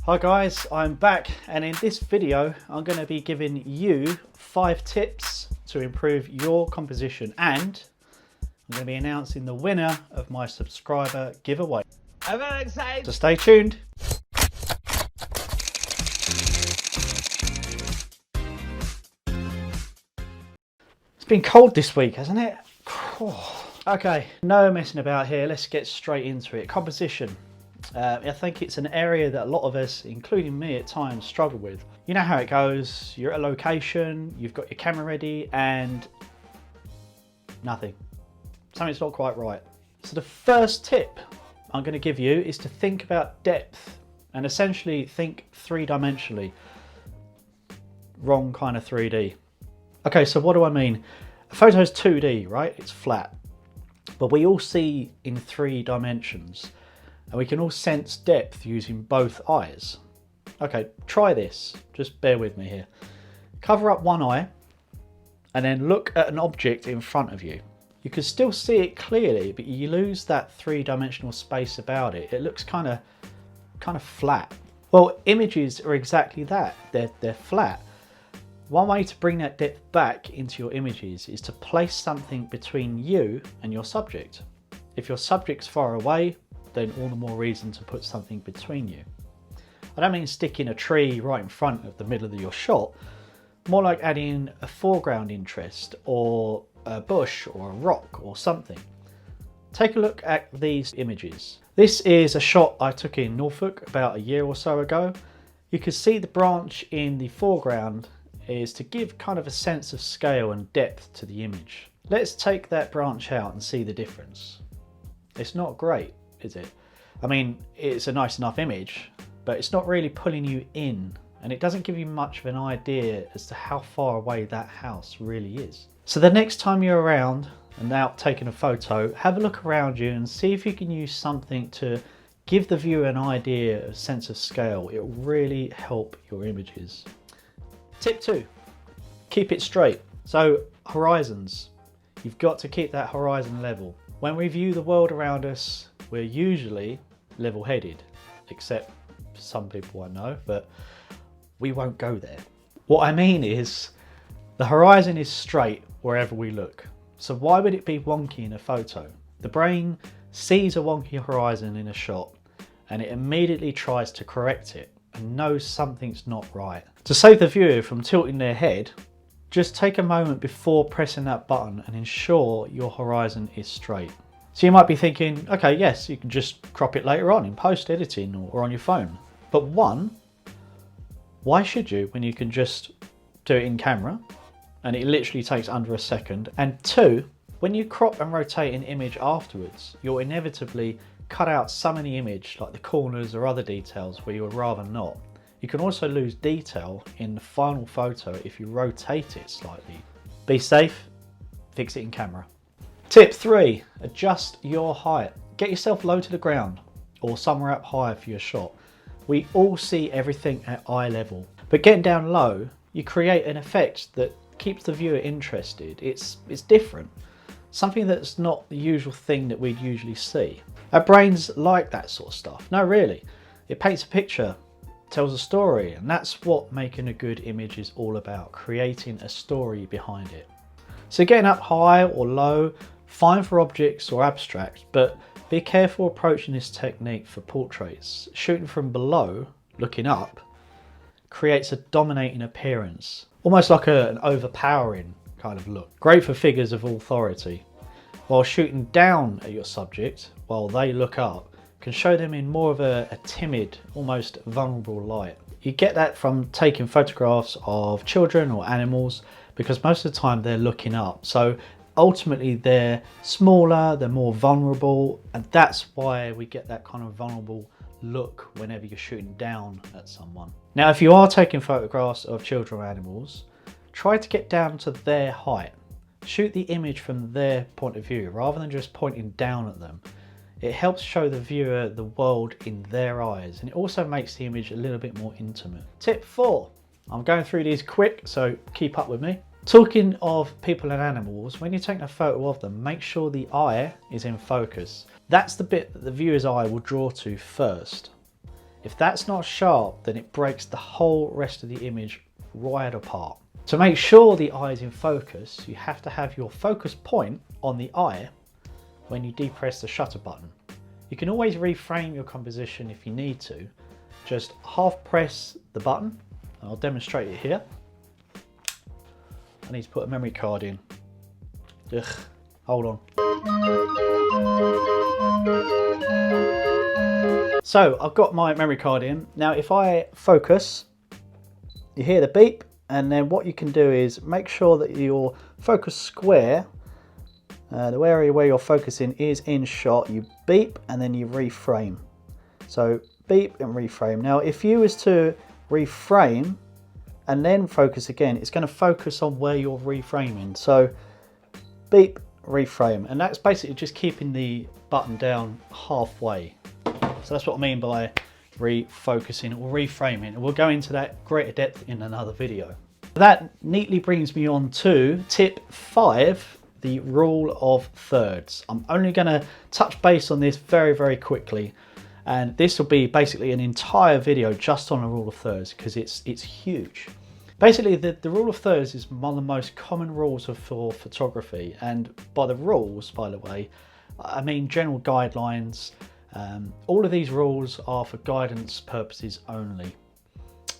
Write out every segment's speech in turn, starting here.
Hi guys, I'm back, and in this video I'm going to be giving you 5 tips to improve your composition, and I'm going to be announcing the winner of my subscriber giveaway. I'm very excited. So stay tuned. It's been cold this week, hasn't it? Okay, no messing about here, let's get straight into it. Composition. I think it's an area that a lot of us, including me at times, struggle with. You know how it goes, you're at a location, you've got your camera ready and nothing. Something's not quite right. So the first tip I'm going to give you is to think about depth and essentially think three-dimensionally. Wrong kind of 3D. Okay, so what do I mean? A photo is 2D, right? It's flat. But we all see in 3 dimensions. And we can all sense depth using both eyes. Okay, try this. Just bear with me here. Cover up one eye and then look at an object in front of you. You can still see it clearly, but you lose that 3-dimensional space about it. It looks kind of flat. Well, images are exactly that. They're flat. One way to bring that depth back into your images is to place something between you and your subject. If your subject's far away, then all the more reason to put something between you. I don't mean sticking a tree right in front of the middle of your shot, more like adding a foreground interest or a bush or a rock or something. Take a look at these images. This is a shot I took in Norfolk about a year or so ago. You can see the branch in the foreground is to give kind of a sense of scale and depth to the image. Let's take that branch out and see the difference. It's not great, is it? I mean, it's a nice enough image, but it's not really pulling you in, and it doesn't give you much of an idea as to how far away that house really is. So the next time you're around and out taking a photo, have a look around you and see if you can use something to give the viewer an idea, a sense of scale. It will really help your images. Tip 2, keep it straight. So horizons, you've got to keep that horizon level. When we view the world around us, we're usually level-headed, except some people I know, but we won't go there. What I mean is, the horizon is straight wherever we look. So why would it be wonky in a photo? The brain sees a wonky horizon in a shot, and it immediately tries to correct it and knows something's not right. To save the viewer from tilting their head, just take a moment before pressing that button and ensure your horizon is straight. So you might be thinking, okay, yes, you can just crop it later on in post editing or on your phone. But one, why should you when you can just do it in camera and it literally takes under a second? And 2, when you crop and rotate an image afterwards, you'll inevitably cut out some of the image, like the corners or other details where you would rather not. You can also lose detail in the final photo if you rotate it slightly. Be safe, fix it in camera. Tip 3, adjust your height. Get yourself low to the ground or somewhere up higher for your shot. We all see everything at eye level, but getting down low, you create an effect that keeps the viewer interested. It's different, something that's not the usual thing that we'd usually see. Our brains like that sort of stuff. No, really, it paints a picture, tells a story, and that's what making a good image is all about, creating a story behind it. So getting up high or low, fine for objects or abstracts, but be careful approaching this technique for portraits. Shooting from below, looking up, creates a dominating appearance, almost like an overpowering kind of look. Great for figures of authority. While shooting down at your subject, while they look up, can show them in more of a timid, almost vulnerable light. You get that from taking photographs of children or animals, because most of the time they're looking up. So ultimately they're smaller, they're more vulnerable, and that's why we get that kind of vulnerable look whenever you're shooting down at someone. Now, if you are taking photographs of children or animals, try to get down to their height. Shoot the image from their point of view rather than just pointing down at them. It helps show the viewer the world in their eyes, and it also makes the image a little bit more intimate. Tip 4. I'm going through these quick, so keep up with me. Talking of people and animals, when you're taking a photo of them, make sure the eye is in focus. That's the bit that the viewer's eye will draw to first. If If that's not sharp, then it breaks the whole rest of the image right apart. To make sure the eye is in focus, you have to have your focus point on the eye when you depress the shutter button. You can always reframe your composition if you need to. Just half press the button. I'll demonstrate it here. I need to put a memory card in. Ugh, hold on. So I've got my memory card in. Now if I focus, you hear the beep, and then what you can do is make sure that your focus square, the area where you're focusing is in shot. You beep and then you reframe. So beep and reframe. Now if you was to reframe and then focus again, it's going to focus on where you're reframing. So beep, reframe, and that's basically just keeping the button down halfway. So that's what I mean by refocusing or reframing, and we'll go into that greater depth in another video. That neatly brings me on to tip 5, the rule of thirds. I'm only going to touch base on this very quickly, and this will be basically an entire video just on the rule of thirds because it's huge. Basically, the rule of thirds is one of the most common rules for photography, and by the rules, by the way, I mean general guidelines. All of these rules are for guidance purposes only.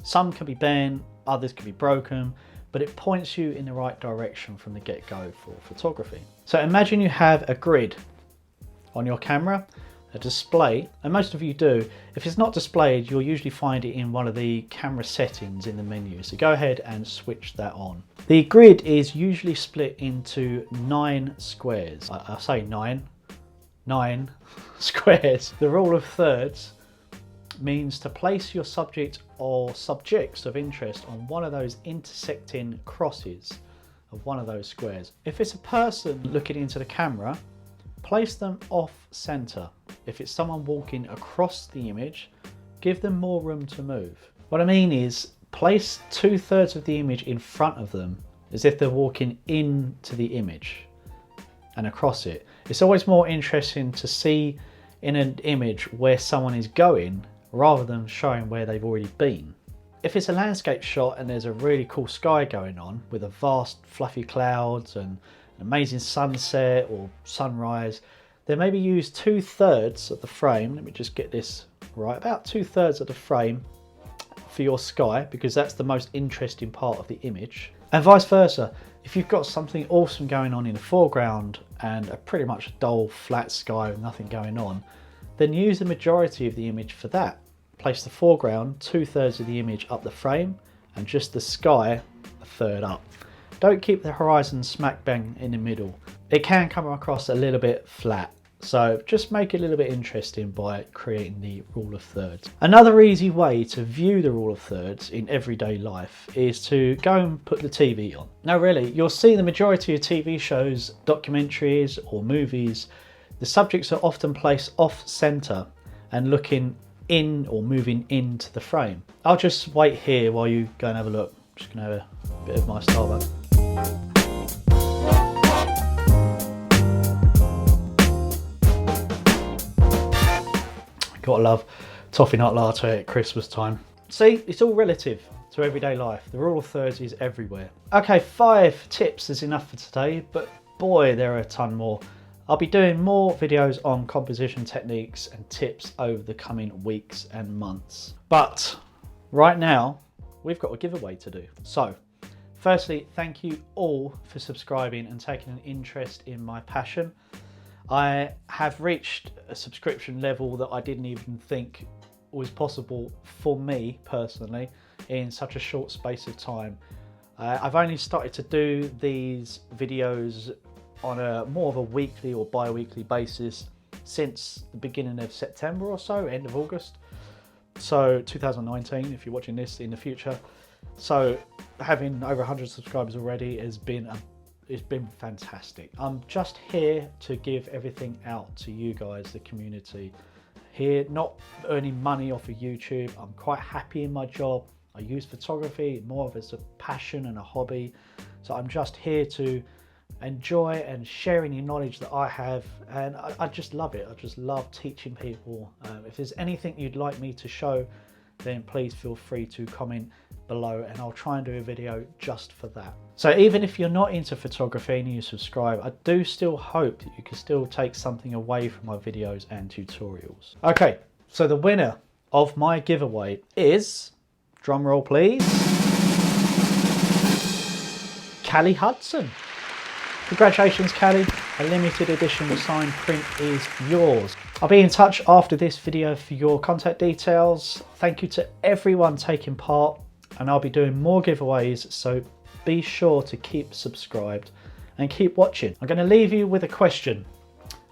Some can be banned, others can be broken, but it points you in the right direction from the get-go for photography. So imagine you have a grid on your camera, a display, and most of you do. If it's not displayed, you'll usually find it in one of the camera settings in the menu. So go ahead and switch that on. The grid is usually split into 9 squares. I say 9 squares. The rule of thirds means to place your subject or subjects of interest on one of those intersecting crosses of one of those squares. If it's a person looking into the camera, place them off center. If it's someone walking across the image, give them more room to move. What I mean is place 2/3 of the image in front of them as if they're walking into the image and across it. It's always more interesting to see in an image where someone is going rather than showing where they've already been. If it's a landscape shot and there's a really cool sky going on with a vast fluffy clouds and an amazing sunset or sunrise, then maybe use 2/3 of the frame. Let me just get this right, about 2/3 of the frame for your sky, because that's the most interesting part of the image. And vice versa, if you've got something awesome going on in the foreground and a pretty much dull flat sky with nothing going on, then use the majority of the image for that. Place the foreground 2/3 of the image up the frame and just the sky 1/3 up. Don't keep the horizon smack bang in the middle. It can come across a little bit flat. So just make it a little bit interesting by creating the rule of thirds. Another easy way to view the rule of thirds in everyday life is to go and put the TV on. Now really, you'll see the majority of TV shows, documentaries or movies, the subjects are often placed off center and looking in or moving into the frame. I'll just wait here while you go and have a look. I'm just gonna have a bit of my Starbucks. Gotta love toffee nut latte at Christmas time. See, it's all relative to everyday life. The rule of thirds is everywhere. Okay, 5 tips is enough for today, but boy, there are a ton more. I'll be doing more videos on composition techniques and tips over the coming weeks and months. But right now, we've got a giveaway to do. So, firstly, thank you all for subscribing and taking an interest in my passion. I have reached a subscription level that I didn't even think was possible for me personally in such a short space of time. I've only started to do these videos on a more of a weekly or bi-weekly basis since the beginning of September or so, end of August. So 2019, if you're watching this in the future. So having over 100 subscribers already has been it's been fantastic. I'm just here to give everything out to you guys, the community. Here, not earning money off of YouTube. I'm quite happy in my job. I use photography more of as a passion and a hobby. So I'm just here to enjoy and sharing your knowledge that I have, and I just love it. I just love teaching people. If there's anything you'd like me to show, then please feel free to comment below and I'll try and do a video just for that. So even if you're not into photography and you subscribe, I do still hope that you can still take something away from my videos and tutorials. Okay, so the winner of my giveaway is, drum roll please, Callie Hudson. Congratulations, Callie. A limited edition signed print is yours. I'll be in touch after this video for your contact details. Thank you to everyone taking part, and I'll be doing more giveaways, so be sure to keep subscribed and keep watching. I'm going to leave you with a question.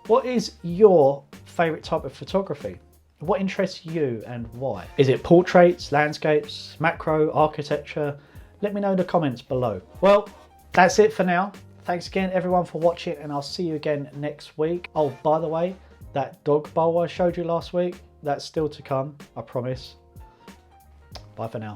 What is your favourite type of photography? What interests you and why? Is it portraits, landscapes, macro, architecture? Let me know in the comments below. Well, that's it for now. Thanks again everyone for watching, and I'll see you again next week. Oh, by the way, that dog bowl I showed you last week, that's still to come, I promise. Bye for now.